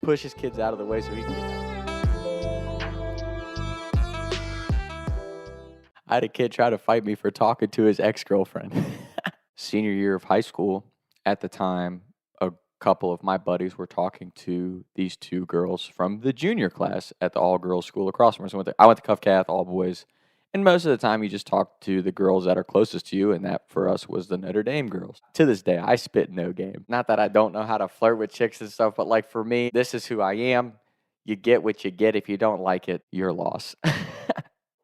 pushes kids out of the way so he can get out. I had a kid try to fight me for talking to his ex-girlfriend. Senior year of high school, at the time, a couple of my buddies were talking to these two girls from the junior class at the all-girls school across from us. I went to Cuff Cath, all boys, and most of the time you just talk to the girls that are closest to you, and that for us was the Notre Dame girls. To this day, I spit no game. Not that I don't know how to flirt with chicks and stuff, but like for me, this is who I am. You get what you get. If you don't like it, your loss.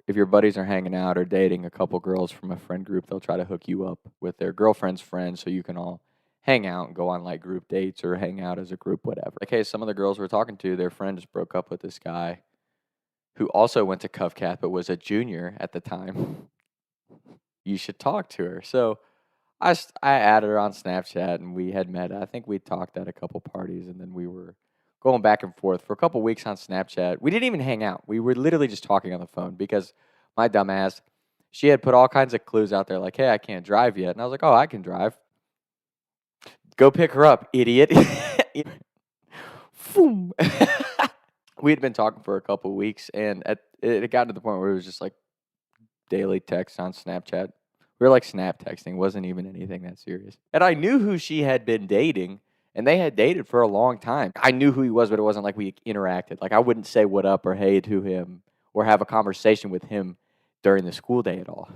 If your buddies are hanging out or dating a couple girls from a friend group, they'll try to hook you up with their girlfriend's friends so you can all hang out and go on like group dates or hang out as a group, whatever. Like, hey, some of the girls we're talking to, their friend just broke up with this guy who also went to Cuff Cath but was a junior at the time. You should talk to her. So I added her on Snapchat and we had met. I think we talked at a couple parties and then we were going back and forth for a couple weeks on Snapchat. We didn't even hang out. We were literally just talking on the phone because my dumbass, she had put all kinds of clues out there like, hey, I can't drive yet. And I was like, oh, I can drive. Go pick her up, idiot. We had been talking for a couple weeks, and it got to the point where it was just like daily text on Snapchat. We were like snap texting. It wasn't even anything that serious. And I knew who she had been dating, and they had dated for a long time. I knew who he was, but it wasn't like we interacted. Like I wouldn't say what up or hey to him or have a conversation with him during the school day at all.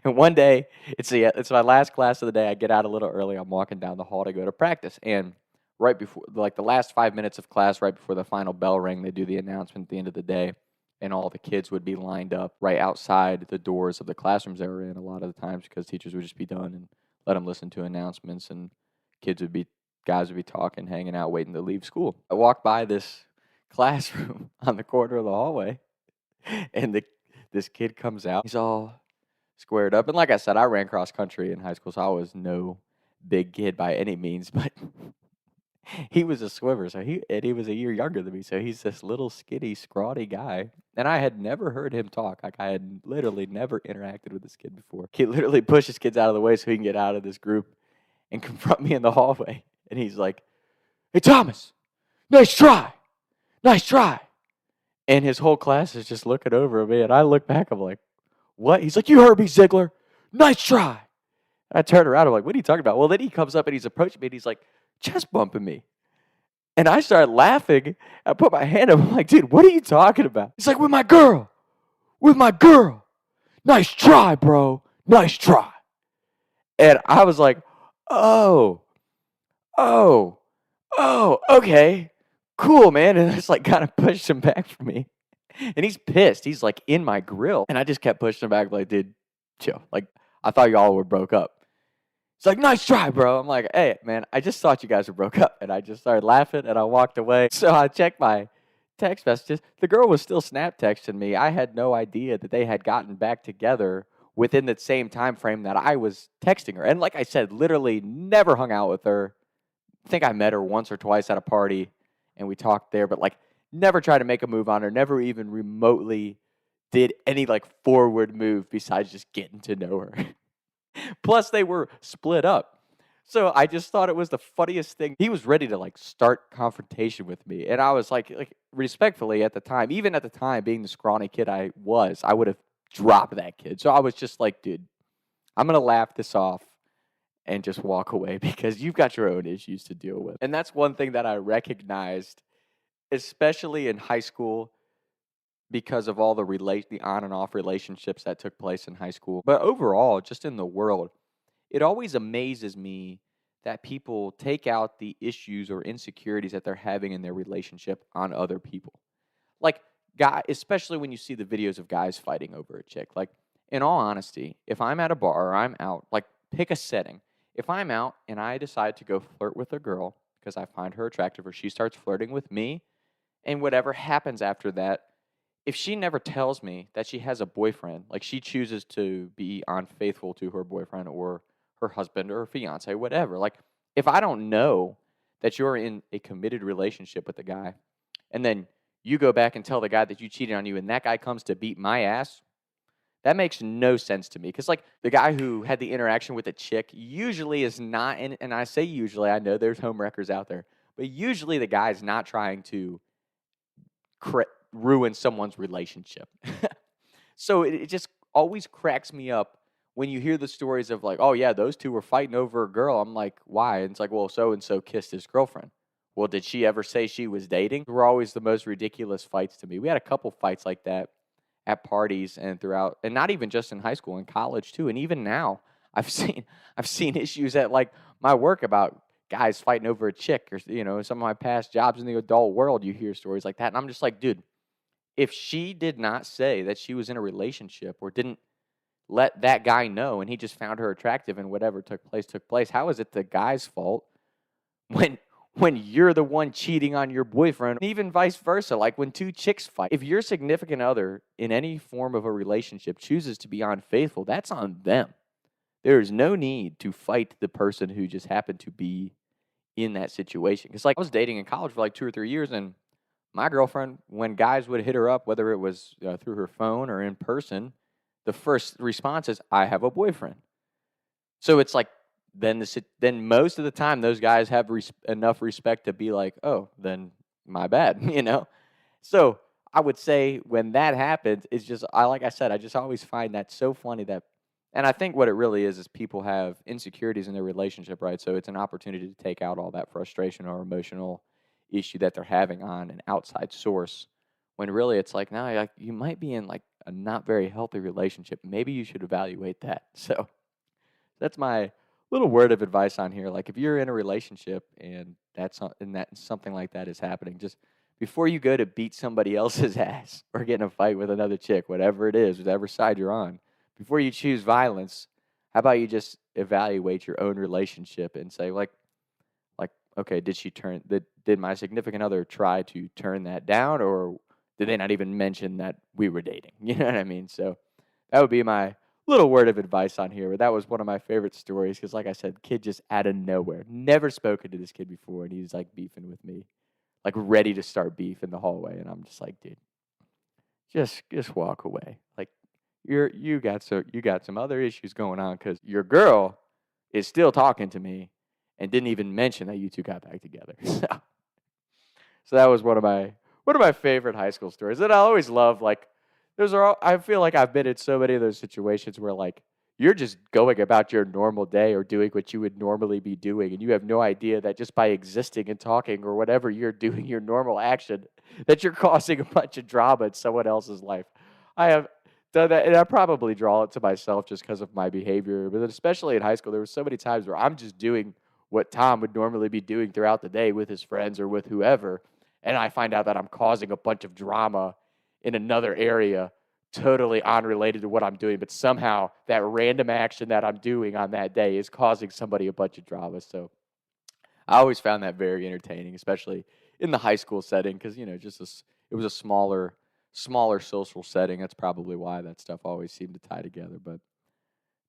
And one day, it's my last class of the day. I get out a little early. I'm walking down the hall to go to practice. And right before, like the last 5 minutes of class, right before the final bell rang, they do the announcement at the end of the day. And all the kids would be lined up right outside the doors of the classrooms they were in a lot of the times because teachers would just be done and let them listen to announcements. And guys would be talking, hanging out, waiting to leave school. I walked by this classroom on the corner of the hallway, and this kid comes out. He's all squared up. And like I said, I ran cross country in high school, so I was no big kid by any means, but he was a swimmer, so he was a year younger than me, so he's this little skinny, scrawny guy. And I had never heard him talk. Like I had literally never interacted with this kid before. He literally pushes kids out of the way so he can get out of this group and confront me in the hallway. And he's like, hey, Thomas, nice try. Nice try. And his whole class is just looking over at me, and I look back, I'm like, what? He's like, you heard me, Ziegler. Nice try. I turn around, I'm like, what are you talking about? Well, then he comes up and he's approaching me, and he's like, chest bumping me. And I started laughing. I put my hand up. I'm like, dude, what are you talking about? He's like, with my girl. With my girl. Nice try, bro. Nice try. And I was like, oh, okay. Cool, man. And I just like kind of pushed him back from me. And he's pissed. He's like in my grill. And I just kept pushing him back like, dude, chill. Like, I thought y'all were broke up. He's like, nice try, bro. I'm like, hey, man, I just thought you guys were broke up. And I just started laughing and I walked away. So I checked my text messages. The girl was still snap texting me. I had no idea that they had gotten back together within the same time frame that I was texting her. And like I said, literally never hung out with her. I think I met her once or twice at a party and we talked there, but like never tried to make a move on her, never even remotely did any like forward move besides just getting to know her. Plus, they were split up. So I just thought it was the funniest thing. He was ready to like start confrontation with me. And I was like respectfully at the time, even at the time being the scrawny kid I would have dropped that kid. So I was just like, dude, I'm going to laugh this off and just walk away because you've got your own issues to deal with. And that's one thing that I recognized, especially in high school, because of all the on and off relationships that took place in high school. But overall, just in the world, it always amazes me that people take out the issues or insecurities that they're having in their relationship on other people. Like, especially when you see the videos of guys fighting over a chick. Like, in all honesty, if I'm at a bar or I'm out, like, pick a setting. If I'm out and I decide to go flirt with a girl because I find her attractive or she starts flirting with me, and whatever happens after that, if she never tells me that she has a boyfriend, like she chooses to be unfaithful to her boyfriend or her husband or her fiance, whatever, like if I don't know that you're in a committed relationship with a guy and then you go back and tell the guy that you cheated on you and that guy comes to beat my ass, that makes no sense to me. Because like the guy who had the interaction with a chick usually is not, and I say usually, I know there's home wreckers out there, But usually the guy's not trying to ruin someone's relationship. So it just always cracks me up when you hear the stories of like, oh yeah, those two were fighting over a girl. I'm like, why? And it's like, well, so and so kissed his girlfriend. Well, did she ever say she was dating? Were always the most ridiculous fights to me. We had a couple fights like that at parties and throughout, and not even just in high school, in college too, and even now, I've seen issues at like my work about guys fighting over a chick, or some of my past jobs in the adult world. You hear stories like that, and I'm just like, dude, if she did not say that she was in a relationship or didn't let that guy know, and he just found her attractive and whatever took place, how is it the guy's fault when you're the one cheating on your boyfriend? Even vice versa, like when two chicks fight, if your significant other in any form of a relationship chooses to be unfaithful, that's on them. There is no need to fight the person who just happened to be in that situation. Because like I was dating in college for like 2 or 3 years, and my girlfriend, when guys would hit her up, whether it was through her phone or in person, the first response is, I have a boyfriend. So it's like, then most of the time those guys have enough respect to be like, oh, then my bad, So I would say when that happens, it's just, like I said, I just always find that so funny that, and I think what it really is people have insecurities in their relationship, right? So it's an opportunity to take out all that frustration or emotional issue that they're having on an outside source, when really it's like, no, you might be in like a not very healthy relationship. Maybe you should evaluate that. So that's my little word of advice on here. Like if you're in a relationship and something like that is happening, just before you go to beat somebody else's ass or get in a fight with another chick, whatever it is, whatever side you're on, before you choose violence, how about you just evaluate your own relationship and say, like, okay, did my significant other try to turn that down, or did they not even mention that we were dating? You know what I mean? So that would be my little word of advice on here. But that was one of my favorite stories because, like I said, kid just out of nowhere, never spoken to this kid before, and he's like beefing with me, like ready to start beef in the hallway, and I'm just like, dude, just walk away. Like you got some other issues going on because your girl is still talking to me and didn't even mention that you two got back together. So that was one of my favorite high school stories that I always love. Like I feel like I've been in so many of those situations where like you're just going about your normal day or doing what you would normally be doing, and you have no idea that just by existing and talking or whatever you're doing, your normal action, that you're causing a bunch of drama in someone else's life. I have done that, and I probably draw it to myself just because of my behavior, but especially in high school, there were so many times where I'm just doing what Tom would normally be doing throughout the day with his friends or with whoever, and I find out that I'm causing a bunch of drama in another area totally unrelated to what I'm doing, but somehow that random action that I'm doing on that day is causing somebody a bunch of drama. So I always found that very entertaining, especially in the high school setting, because it was a smaller social setting. That's probably why that stuff always seemed to tie together, but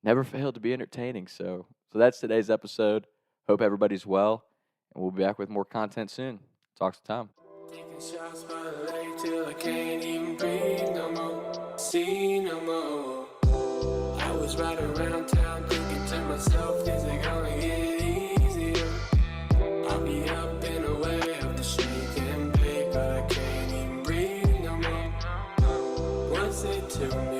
never failed to be entertaining. So that's today's episode. Hope everybody's well, and we'll be back with more content soon. Talk to Tom. Taking shots by the lake till I can't even breathe no more, see no more. I was riding around town thinking to myself, is it gonna get easier? I'll be up and away up the street getting paid, but I can't even breathe no more. What's it to me?